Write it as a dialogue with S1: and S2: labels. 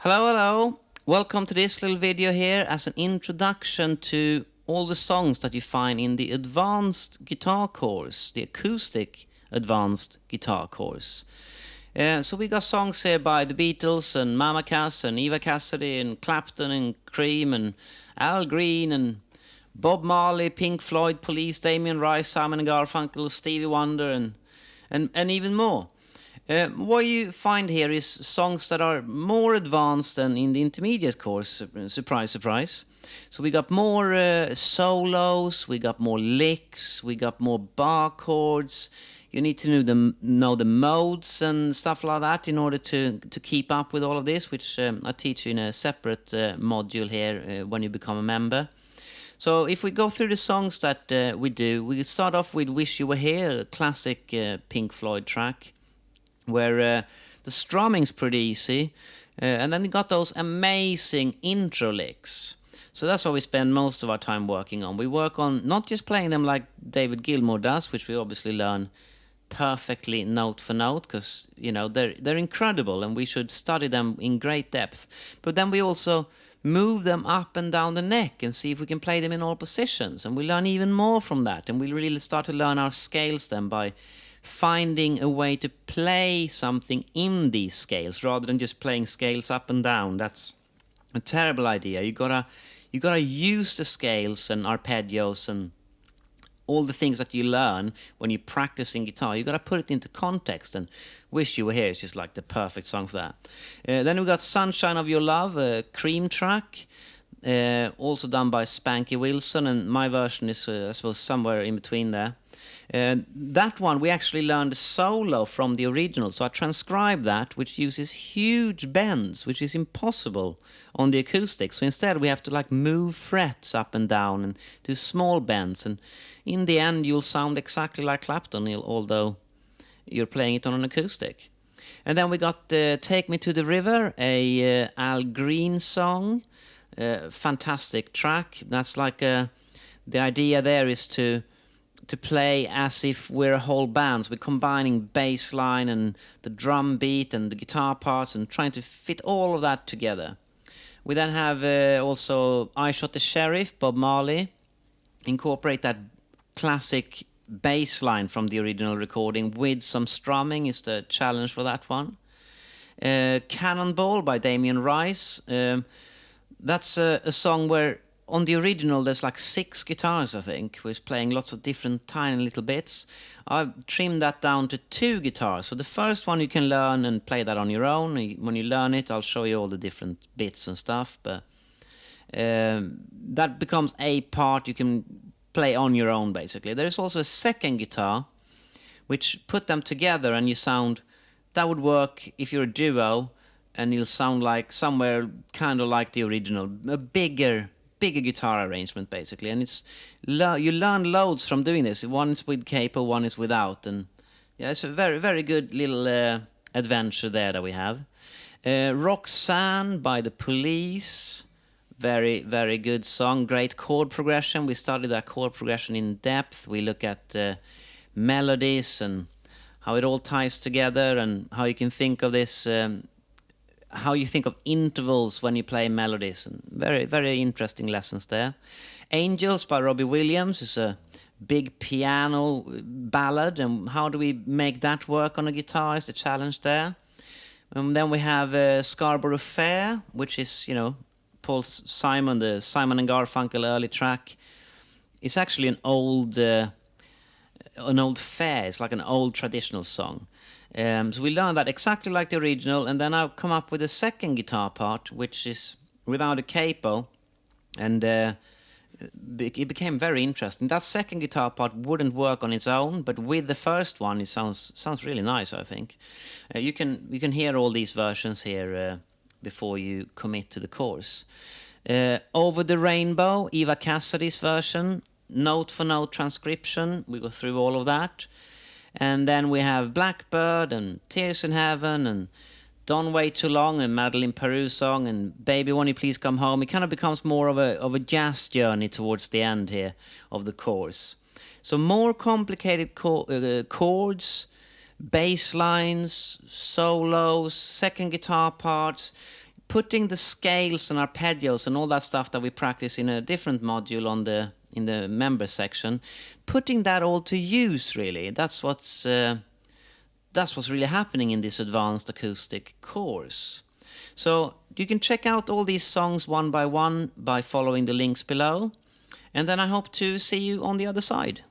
S1: Hello, hello. Welcome to this little video here as an introduction to all the songs that you find in the advanced guitar course, the acoustic advanced guitar course. So we got songs here by the Beatles and Mama Cass and Eva Cassidy and Clapton and Cream and Al Green and Bob Marley, Pink Floyd, Police, Damien, Rice, Simon and Garfunkel, Stevie Wonder and even more. What you find here is songs that are more advanced than in the intermediate course. Surprise, surprise. So we got more solos, we got more licks, we got more bar chords. You need to know the modes and stuff like that in order to keep up with all of this, which I teach you in a separate module here when you become a member. So if we go through the songs that we start off with Wish You Were Here, a classic Pink Floyd track, where the strumming's pretty easy, and then you got those amazing intro licks. So that's what we spend most of our time working on. We work on not just playing them like David Gilmour does, which we obviously learn perfectly note for note, because they're incredible and we should study them in great depth. But then we also move them up and down the neck and see if we can play them in all positions, and we learn even more from that, and we really start to learn our scales then by finding a way to play something in these scales rather than just playing scales up and down. That's a terrible idea. You gotta use the scales and arpeggios and all the things that you learn when you're practicing guitar. You gotta put it into context, and Wish You Were Here is just like the perfect song for that. Then we got Sunshine of Your Love, a Cream track, also done by Spanky Wilson, and my version is I suppose somewhere in between there. That one we actually learned a solo from the original, so I transcribed that, which uses huge bends, which is impossible on the acoustic. So instead we have to move frets up and down and do small bends, and in the end you'll sound exactly like Clapton, although you're playing it on an acoustic. And then we got Take Me to the River, a Al Green song, fantastic track. That's like the idea there is to play as if we're a whole band. So we're combining bass line and the drum beat and the guitar parts and trying to fit all of that together. We then have also I Shot the Sheriff, Bob Marley. Incorporate that classic bass line from the original recording with some strumming is the challenge for that one. Cannonball by Damien Rice. That's a song where on the original there's like 6 guitars, I think, who's playing lots of different tiny little bits. I've trimmed that down to 2 guitars. So the first one you can learn and play that on your own. When you learn it, I'll show you all the different bits and stuff. But that becomes a part you can play on your own, basically. There's also a second guitar, which put them together and you sound... That would work if you're a duo, and you'll sound like somewhere kind of like the original. A bigger guitar arrangement, basically, and you learn loads from doing this. One is with capo, one is without, and yeah, it's a very, very good little adventure there that we have. Roxanne by the Police, very, very good song, great chord progression. We studied that chord progression in depth. We look at melodies and how it all ties together, and how you can think of this how you think of intervals when you play melodies, and very, very interesting lessons there. Angels by Robbie Williams is a big piano ballad, and how do we make that work on a guitar is the challenge there. And then we have Scarborough Fair, which is, Paul Simon, the Simon and Garfunkel early track. It's actually an old fair. It's like an old traditional song. So we learned that exactly like the original, and then I've come up with a second guitar part, which is without a capo, and it became very interesting. That second guitar part wouldn't work on its own, but with the first one, it sounds really nice, I think. You can hear all these versions here before you commit to the course. Over the Rainbow, Eva Cassidy's version, note for note transcription. We go through all of that. And then we have Blackbird and Tears in Heaven and Don't Wait Too Long and Madeline Peru song and Baby Won't You Please Come Home. It kind of becomes more of a jazz journey towards the end here of the course. So more complicated chords, bass lines, solos, second guitar parts, putting the scales and arpeggios and all that stuff that we practice in a different module in the member section, putting that all to use, really. That's what's really happening in this advanced acoustic course. So you can check out all these songs one by one by following the links below. And then I hope to see you on the other side.